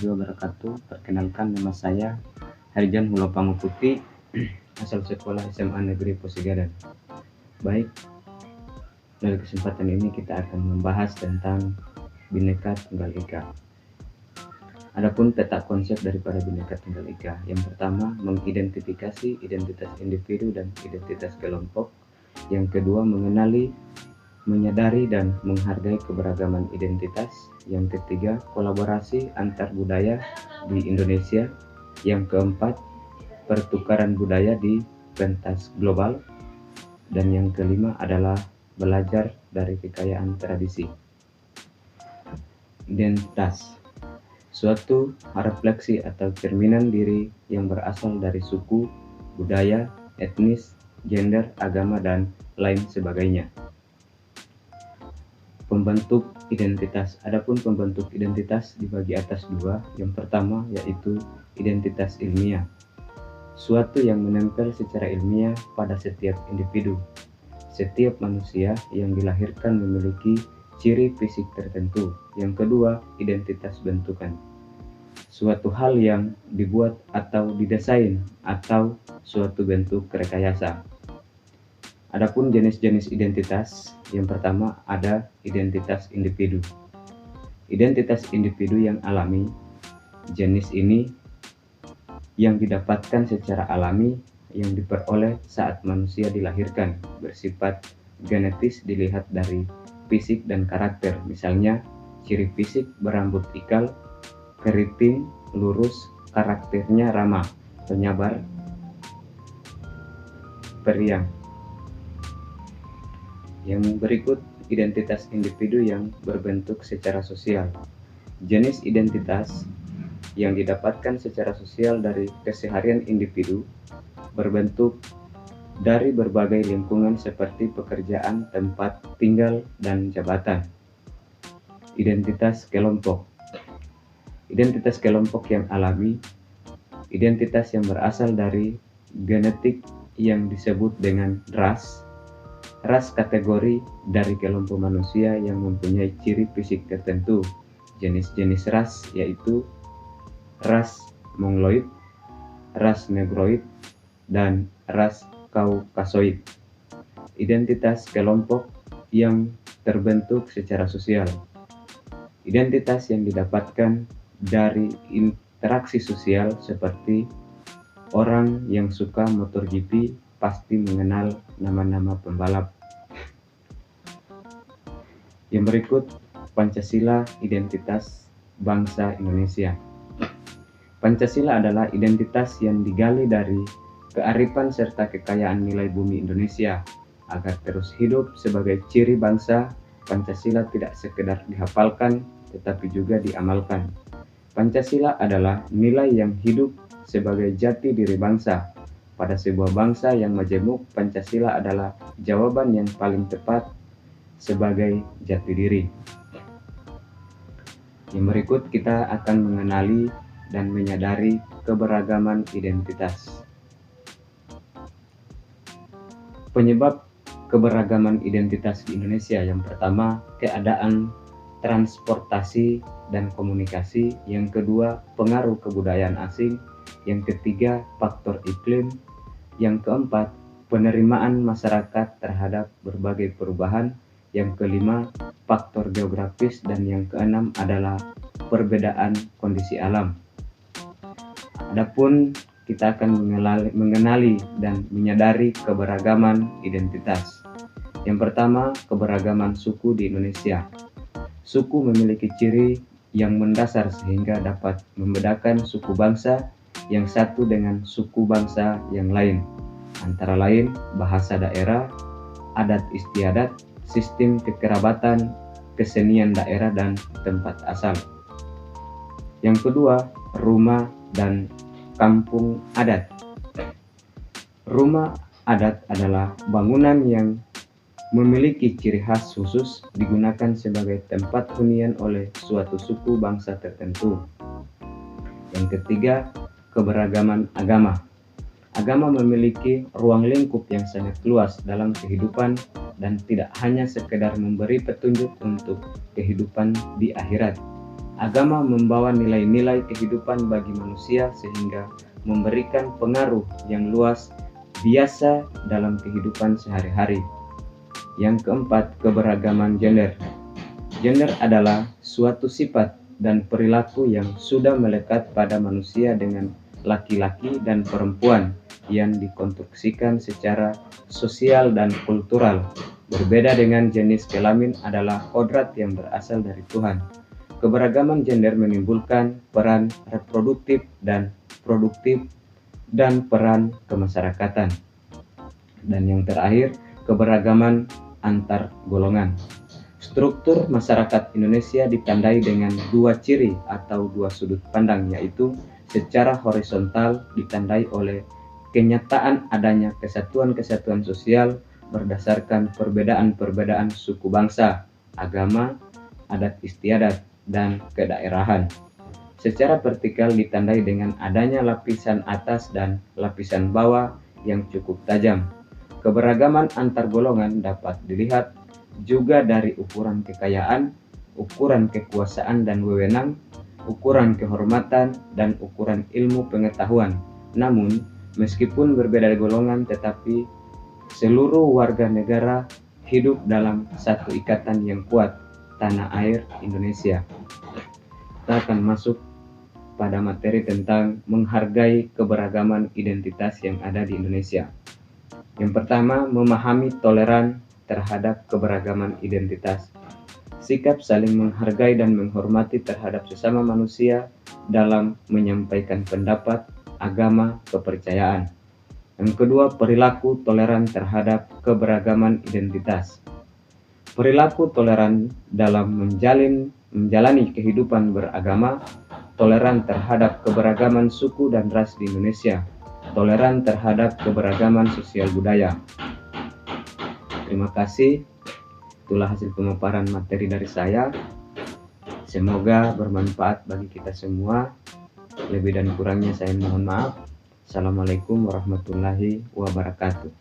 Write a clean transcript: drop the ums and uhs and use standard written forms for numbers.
warahmatullahi wabarakatuh. Perkenalkan, nama saya Harjan Hulopango Putih, asal sekolah SMA Negeri Posigadan. Baik, dari kesempatan ini kita akan membahas tentang Bhinneka Tunggal Ika. Adapun peta konsep daripada Bhinneka Tunggal Ika, yang pertama mengidentifikasi identitas individu dan identitas kelompok. Yang kedua mengenali, menyadari dan menghargai keberagaman identitas. Yang ketiga, kolaborasi antar budaya di Indonesia. Yang keempat, pertukaran budaya di pentas global. Dan yang kelima adalah belajar dari kekayaan tradisi. Identitas, suatu refleksi atau cerminan diri yang berasal dari suku, budaya, etnis, gender, agama, dan lain sebagainya. Pembentuk identitas. Adapun pembentuk identitas dibagi atas dua. Yang pertama yaitu identitas ilmiah, suatu yang menempel secara ilmiah pada setiap individu. Setiap manusia yang dilahirkan memiliki ciri fisik tertentu. Yang kedua, identitas bentukan, suatu hal yang dibuat atau didesain atau suatu bentuk rekayasa. Adapun jenis-jenis identitas, yang pertama ada identitas individu. Identitas individu yang alami, jenis ini yang didapatkan secara alami yang diperoleh saat manusia dilahirkan, bersifat genetis dilihat dari fisik dan karakter. Misalnya, ciri fisik berambut ikal, keriting, lurus, karakternya ramah, penyabar, periang. Yang berikut identitas individu yang berbentuk secara sosial. Jenis identitas yang didapatkan secara sosial dari keseharian individu berbentuk dari berbagai lingkungan seperti pekerjaan, tempat tinggal, dan jabatan. Identitas kelompok. Identitas kelompok yang alami, identitas yang berasal dari genetik yang disebut dengan ras. Ras kategori dari kelompok manusia yang mempunyai ciri fisik tertentu. Jenis-jenis ras yaitu ras Mongoloid, ras Negroid, dan ras Kaukasoid. Identitas kelompok yang terbentuk secara sosial. Identitas yang didapatkan dari interaksi sosial seperti orang yang suka motor GP pasti mengenal nama-nama pembalap. Yang berikut Pancasila, identitas bangsa Indonesia. Pancasila adalah identitas yang digali dari kearifan serta kekayaan nilai bumi Indonesia. Agar terus hidup sebagai ciri bangsa, Pancasila tidak sekedar dihafalkan tetapi juga diamalkan. Pancasila adalah nilai yang hidup sebagai jati diri bangsa. Pada sebuah bangsa yang majemuk, Pancasila adalah jawaban yang paling tepat sebagai jati diri. Yang berikut kita akan mengenali dan menyadari keberagaman identitas. Penyebab keberagaman identitas di Indonesia, yang pertama keadaan transportasi dan komunikasi, yang kedua pengaruh kebudayaan asing, yang ketiga faktor iklim, yang keempat penerimaan masyarakat terhadap berbagai perubahan, yang kelima faktor geografis, dan yang keenam adalah perbedaan kondisi alam. Adapun kita akan mengenali dan menyadari keberagaman identitas. Yang pertama, keberagaman suku di Indonesia. Suku memiliki ciri yang mendasar sehingga dapat membedakan suku bangsa yang satu dengan suku bangsa yang lain. Antara lain bahasa daerah, adat istiadat, sistem kekerabatan, kesenian daerah, dan tempat asal. Yang kedua, rumah dan kampung adat. Rumah adat adalah bangunan yang memiliki ciri khas khusus digunakan sebagai tempat hunian oleh suatu suku bangsa tertentu. Yang ketiga, keberagaman agama. Agama memiliki ruang lingkup yang sangat luas dalam kehidupan dan tidak hanya sekedar memberi petunjuk untuk kehidupan di akhirat. Agama membawa nilai-nilai kehidupan bagi manusia sehingga memberikan pengaruh yang luas biasa dalam kehidupan sehari-hari. Yang keempat, keberagaman gender. Gender adalah suatu sifat dan perilaku yang sudah melekat pada manusia dengan laki-laki dan perempuan yang dikonstruksikan secara sosial dan kultural. Berbeda dengan jenis kelamin adalah kodrat yang berasal dari Tuhan. Keberagaman gender menimbulkan peran reproduktif dan produktif dan peran kemasyarakatan. Dan yang terakhir, keberagaman antar golongan. Struktur masyarakat Indonesia ditandai dengan dua ciri atau dua sudut pandang, yaitu secara horizontal ditandai oleh kenyataan adanya kesatuan-kesatuan sosial berdasarkan perbedaan-perbedaan suku bangsa, agama, adat istiadat, dan kedaerahan. Secara vertikal ditandai dengan adanya lapisan atas dan lapisan bawah yang cukup tajam. Keberagaman antar golongan dapat dilihat juga dari ukuran kekayaan, ukuran kekuasaan dan wewenang, ukuran kehormatan, dan ukuran ilmu pengetahuan. Namun, meskipun berbeda golongan, tetapi seluruh warga negara hidup dalam satu ikatan yang kuat, tanah air Indonesia. Kita akan masuk pada materi tentang menghargai keberagaman identitas yang ada di Indonesia. Yang pertama, memahami toleran terhadap keberagaman identitas. Sikap saling menghargai dan menghormati terhadap sesama manusia dalam menyampaikan pendapat, agama, kepercayaan. Yang kedua, perilaku toleran terhadap keberagaman identitas. Perilaku toleran dalam menjalani kehidupan beragama, toleran terhadap keberagaman suku dan ras di Indonesia, toleran terhadap keberagaman sosial budaya. Terima kasih. Itulah hasil pemaparan materi dari saya. Semoga bermanfaat bagi kita semua. Lebih dan kurangnya saya mohon maaf. Assalamualaikum warahmatullahi wabarakatuh.